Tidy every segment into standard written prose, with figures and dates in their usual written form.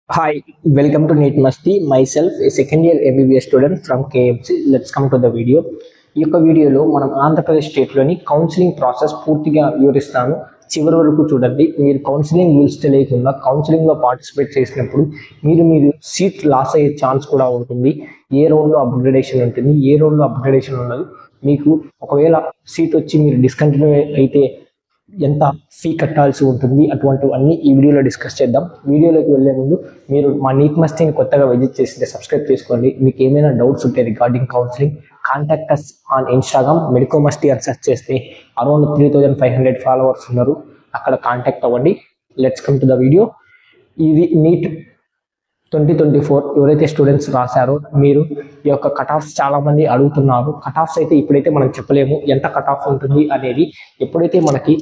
Hi, welcome to Neat Masti. Myself, a second year MBBS student from KMC. Let's come to the video. ఈ యొక్క వీడియోలో మనం Andhra Pradesh స్టేట్లోని counselling process పూర్తిగా వివరిస్తాను. చివరి వరకు చూడండి. మీరు కౌన్సిలింగ్ రూల్స్ తెలియకుండా కౌన్సిలింగ్లో పార్టిసిపేట్ చేసినప్పుడు మీరు సీట్ లాస్ అయ్యే ఛాన్స్ కూడా ఉంటుంది. ఏ రౌండ్లో అప్గ్రేడేషన్ ఉంటుంది, ఏ రౌండ్లో అప్గ్రేడేషన్ ఉండదు. మీకు ఒకవేళ సీట్ వచ్చి మీరు డిస్కంటిన్యూ అయితే ఎంత ఫీ కట్టాల్సి ఉంటుంది, అటువంటివన్నీ ఈ వీడియోలో డిస్కస్ చేద్దాం. వీడియోలోకి వెళ్ళే ముందు మీరు మా నీట్ మస్తీని కొత్తగా విజిట్ చేసింటే సబ్స్క్రైబ్ చేసుకోండి. మీకు ఏమైనా డౌట్స్ ఉంటే regarding counselling contact us on Instagram Medico Masti అని సెర్చ్ చేస్తే అరౌండ్ 3500 ఫాలోవర్స్ ఉన్నారు, అక్కడ కాంటాక్ట్ అవ్వండి. Let's come to the video. ఇది నీట్ 2024 ఎవరైతే స్టూడెంట్స్ రాశారో మీరు ఈ యొక్క కట్ ఆఫ్స్ చాలా మంది అడుగుతున్నారు. కట్ ఆఫ్స్ అయితే ఇప్పుడైతే మనం చెప్పలేము ఎంత కట్ ఆఫ్ ఉంటుంది అనేది. ఎప్పుడైతే మనకి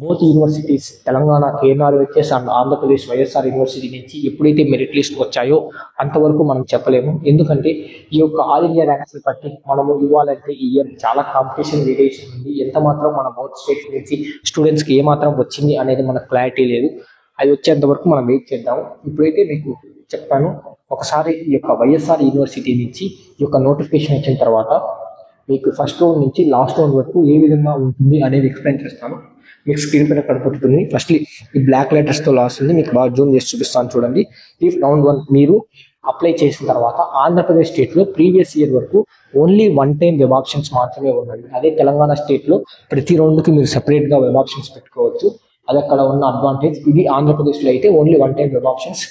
both universities Telangana KNRHS and Andhra Pradesh YSR university నుంచి ఎప్పుడైతే మెరిట్ లిస్ట్ వచ్చాయో అంతవరకు మనం చెప్పలేము. ఎందుకంటే ఈ యొక్క ఆల్ ఇండియా ర్యాంక్స్ బట్టి మనము ఇవ్వాలంటే ఈ ఇయర్ చాలా కాంపిటీషన్ వేరియేషన్ ఉంది. ఎంత మాత్రం మన బోత్ స్టేట్స్ నుంచి స్టూడెంట్స్కి ఏ మాత్రం వచ్చింది అనేది మనకు క్లారిటీ లేదు. అది వచ్చేంత వరకు మనం వెయిట్ చేద్దాము. ఇప్పుడైతే మీకు చెప్తాను. ఒకసారి ఈ యొక్క వైఎస్ఆర్ యూనివర్సిటీ నుంచి ఈ యొక్క నోటిఫికేషన్ వచ్చిన తర్వాత మీకు ఫస్ట్ రౌండ్ నుంచి లాస్ట్ రౌండ్ వరకు ఏ విధంగా ఉంటుంది అనేది ఎక్స్ప్లెయిన్ చేస్తాను. మీకు స్క్రీన్ పైన కనపడుతుంది. ఫస్ట్లీ ఈ బ్లాక్ లెటర్స్తో లాస్ట్ ఉంది, మీకు బాగా జూమ్ చేసి చూపిస్తాను చూడండి. ఈ రౌండ్ 1 మీరు అప్లై చేసిన తర్వాత ఆంధ్రప్రదేశ్ స్టేట్లో ప్రీవియస్ ఇయర్ వరకు only one time web options మాత్రమే ఉన్నాయి. అదే తెలంగాణ స్టేట్లో ప్రతి రౌండ్కి మీరు సెపరేట్గా వెబ్ ఆప్షన్స్ పెట్టుకోవచ్చు. అది అక్కడ ఉన్న అడ్వాంటేజ్. ఇది ఆంధ్రప్రదేశ్లో అయితే only one time web options.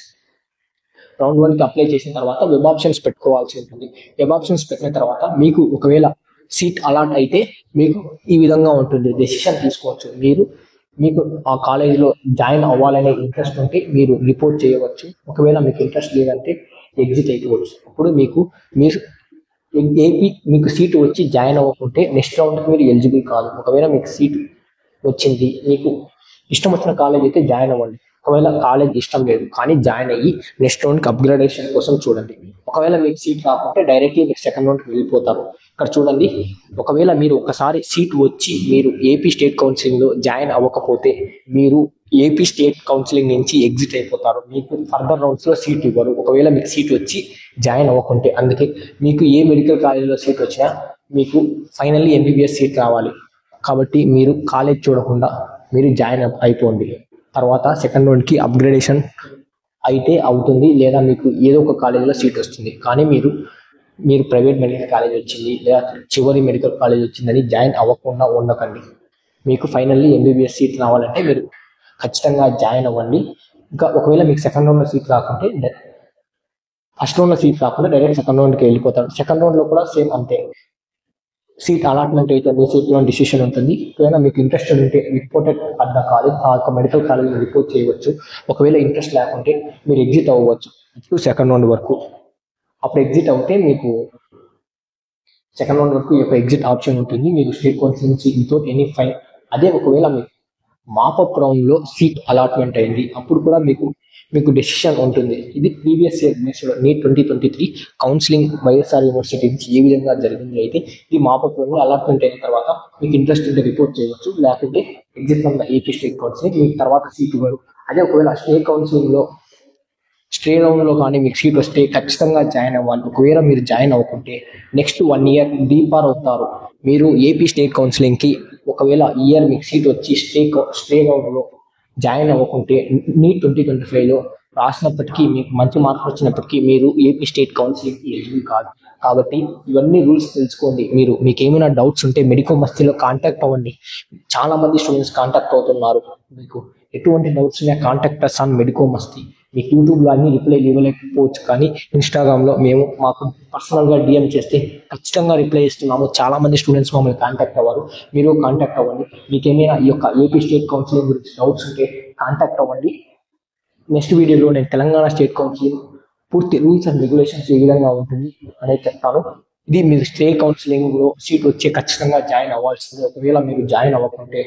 Round 1కి అప్లై చేసిన తర్వాత వెబ్ ఆప్షన్స్ పెట్టుకోవాల్సి ఉంటుంది. వెబ్ ఆప్షన్స్ పెట్టిన తర్వాత మీకు ఒకవేళ సీట్ అలాట్ అయితే మీకు ఈ విధంగా ఉంటుంది. డెసిషన్ తీసుకోవచ్చు. మీకు ఆ కాలేజీలో జాయిన్ అవ్వాలనే ఇంట్రెస్ట్ ఉంటే మీరు రిపోర్ట్ చేయవచ్చు. ఒకవేళ మీకు ఇంట్రెస్ట్ లేదంటే ఎగ్జిట్ అయిపోవచ్చు. అప్పుడు మీరు ఏపీ మీకు సీట్ వచ్చి జాయిన్ అవ్వకుంటే నెక్స్ట్ రౌండ్కి మీరు ఎలిజిబుల్ కాదు. ఒకవేళ మీకు సీట్ వచ్చింది, మీకు ఇష్టం వచ్చిన కాలేజ్ అయితే జాయిన్ అవ్వండి. ఒకవేళ కాలేజ్ ఇష్టం లేదు కానీ జాయిన్ అయ్యి నెక్స్ట్ రౌండ్కి అప్గ్రేడేషన్ కోసం చూడండి. ఒకవేళ మీకు సీట్ రాకుంటే డైరెక్ట్లీ మీకు సెకండ్ రౌండ్కి వెళ్ళిపోతారు. ఇక్కడ చూడండి, ఒకవేళ మీరు ఒకసారి సీట్ వచ్చి మీరు ఏపీ స్టేట్ కౌన్సిలింగ్లో జాయిన్ అవ్వకపోతే మీరు ఏపీ స్టేట్ కౌన్సిలింగ్ నుంచి ఎగ్జిట్ అయిపోతారు. మీకు ఫర్దర్ రౌండ్స్లో సీట్ ఇవ్వరు ఒకవేళ మీకు సీట్ వచ్చి జాయిన్ అవ్వకుంటే. అందుకే మీకు ఏ మెడికల్ కాలేజీలో సీట్ వచ్చినా మీకు ఫైనల్లీ MBBS సీట్ రావాలి. కాబట్టి మీరు కాలేజ్ చూడకుండా మీరు జాయిన్ అయిపోండి. తర్వాత సెకండ్ రౌండ్కి అప్గ్రేడేషన్ అయితే అవుతుంది, లేదా మీకు ఏదో ఒక కాలేజీలో సీట్ వస్తుంది. కానీ మీరు ప్రైవేట్ మెడికల్ కాలేజ్ వచ్చింది లేదా చివరి మెడికల్ కాలేజ్ వచ్చిందని జాయిన్ అవ్వకుండా ఉండకండి. మీకు ఫైనల్లీ MBBS సీట్ రావాలంటే మీరు ఖచ్చితంగా జాయిన్ అవ్వండి. ఇంకా ఒకవేళ మీకు సెకండ్ రౌండ్లో సీట్ రాకుంటే ఫస్ట్ రౌండ్లో సీట్ రాకుండా డైరెక్ట్ సెకండ్ రౌండ్కి వెళ్ళిపోతారు. సెకండ్ రౌండ్లో కూడా సేమ్ అంతే. సీట్ అలాట్మెంట్ అయితే మీ సీట్లో డిసిషన్ ఉంటుంది. ఒకవేళ మీకు ఇంట్రెస్ట్ ఉంటే రిపోర్టెడ్ అట్ ద కాలేజ్, ఆ యొక్క మెడికల్ కాలేజ్లో రిపోర్ట్ చేయవచ్చు. ఒకవేళ ఇంట్రెస్ట్ లేకుంటే మీరు ఎగ్జిట్ అవ్వచ్చు సెకండ్ రౌండ్ వరకు. అప్పుడు ఎగ్జిట్ అవుతే మీకు సెకండ్ రౌండ్ వరకు ఈ యొక్క ఎగ్జిట్ ఆప్షన్ ఉంటుంది. మీరు స్టేట్ కౌన్సిల్ నుంచి వితౌట్ ఎనీ ఫైన్. అదే ఒకవేళ మీకు మాపప్ రౌండ్లో సీట్ అలాట్మెంట్ అయింది, అప్పుడు కూడా మీకు డెసిషన్ ఉంటుంది. ఇది previous year NEET 2023 counselling YSR university నుంచి ఏ విధంగా జరిగింది అయితే ఇది మాపప్ రౌండ్లో అలాట్మెంట్ అయిన తర్వాత మీకు ఇంట్రెస్ట్ ఉంటే రిపోర్ట్ చేయవచ్చు, లేకుంటే exit from the AP state counselling. మీకు తర్వాత సీట్ ఇవ్వరు. అదే ఒకవేళ స్టేట్ కౌన్సిలింగ్లో స్టే రౌండ్లో కానీ మీకు సీట్ వస్తే ఖచ్చితంగా జాయిన్ అవ్వాలి. ఒకవేళ మీరు జాయిన్ అవ్వకుంటే నెక్స్ట్ 1 ఇయర్ డీపార్ అవుతారు. మీరు ఏపీ స్టేట్ కౌన్సిలింగ్కి ఒకవేళ ఈ ఇయర్ మీకు సీట్ వచ్చి స్టే రౌండ్లో జాయిన్ అవ్వకుంటే నీట్ 2025లో రాసినప్పటికీ మీకు మంచి మార్క్స్ వచ్చినప్పటికీ మీరు ఏపీ స్టేట్ కౌన్సిలింగ్కి ఎలిజిబుల్ కాదు. కాబట్టి ఇవన్నీ రూల్స్ తెలుసుకోండి. మీకు ఏమైనా డౌట్స్ ఉంటే మెడికో మస్తీలో కాంటాక్ట్ అవ్వండి. చాలా మంది స్టూడెంట్స్ కాంటాక్ట్ అవుతున్నారు. మీకు ఎటువంటి డౌట్స్ ఉన్నా కాంటాక్ట్ అస్ ఆన్ మెడికో మస్తీ. మీకు యూట్యూబ్లో అన్ని రిప్లై ఇవ్వలేకపోవచ్చు కానీ ఇన్స్టాగ్రామ్లో మాకు పర్సనల్గా DM చేస్తే ఖచ్చితంగా రిప్లై ఇస్తున్నాము. చాలా మంది స్టూడెంట్స్ మమ్మల్ని కాంటాక్ట్ అవ్వరు. మీరు కాంటాక్ట్ అవ్వండి. మీకు ఏమైనా ఈ యొక్క ఏపీ స్టేట్ కౌన్సిలింగ్ గురించి డౌట్స్ ఉంటే కాంటాక్ట్ అవ్వండి. నెక్స్ట్ వీడియోలో నేను తెలంగాణ స్టేట్ కౌన్సిలింగ్ పూర్తి రూల్స్ అండ్ రెగ్యులేషన్స్ ఏ విధంగా ఉంటుంది అనేది చెప్తాను. ఇది మీరు స్టేట్ కౌన్సిలింగ్లో సీట్ వచ్చి ఖచ్చితంగా జాయిన్ అవ్వాల్సింది. ఒకవేళ మీరు జాయిన్ అవ్వకుంటే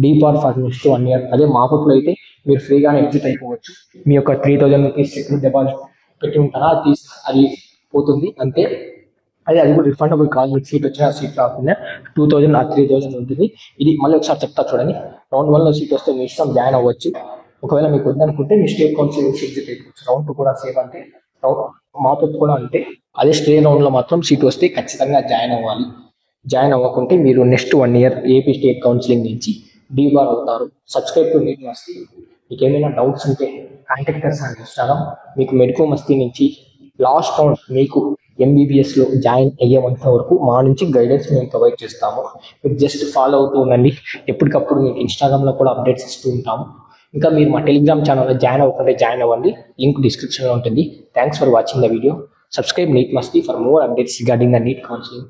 డీపార్ ఫర్ నెక్స్ట్ 1 ఇయర్. అదే మాపప్లో అయితే మీరు ఫ్రీగానే ఎగ్జిట్ అయిపోవచ్చు. మీ యొక్క 3000 రూపీస్ సెక్యూరిటీ డిపాజిట్ పెట్టి ఉంటారా, అది పోతుంది అంతే. అది కూడా రిఫండబుల్ కాదు. మీకు సీట్ వచ్చినా సీట్ రాకుండా 2000 ఆ 3000 ఉంటుంది. ఇది మళ్ళీ ఒకసారి చెప్తా చూడండి. రౌండ్ 1లో సీట్ వస్తే మీ ఇష్టం జాయిన్ అవ్వచ్చు. ఒకవేళ మీకు వద్దనుకుంటే మీ స్టేట్ కౌన్సిలింగ్ ఎగ్జిట్ అయిపోవచ్చు. రౌండ్ 2 కూడా సేమ్ అంటే మాతో కూడా అంటే అదే స్టేట్ రౌండ్లో మాత్రం సీట్ వస్తే ఖచ్చితంగా జాయిన్ అవ్వాలి. జాయిన్ అవ్వకుంటే మీరు next 1 year AP state counselling నుంచి డీబార్ అవుతారు. సబ్స్క్రైబ్ టు నీట్ మస్తీ. మీకు ఏమైనా డౌట్స్ ఉంటే కాంటాక్ట్ అస్ అని ఇస్తాను. మీకు మెడికో మస్తీ నుంచి లాస్ట్ రౌండ్ మీకు ఎంబీబీఎస్లో జాయిన్ అయ్యేంత వరకు మా నుంచి గైడెన్స్ మేము ప్రొవైడ్ చేస్తాము. మీరు జస్ట్ ఫాలో అవుతూ ఉండండి. ఎప్పటికప్పుడు మీకు ఇన్స్టాగ్రామ్లో కూడా అప్డేట్స్ ఇస్తూ ఉంటాము. ఇంకా మీరు మా టెలిగ్రామ్ ఛానల్లో జాయిన్ అవ్వకుంటే జాయిన్ అవ్వండి. లింక్ డిస్క్రిప్షన్లో ఉంటుంది. Thanks for watching the video. Subscribe NEET Masti for more updates regarding the NEET counseling.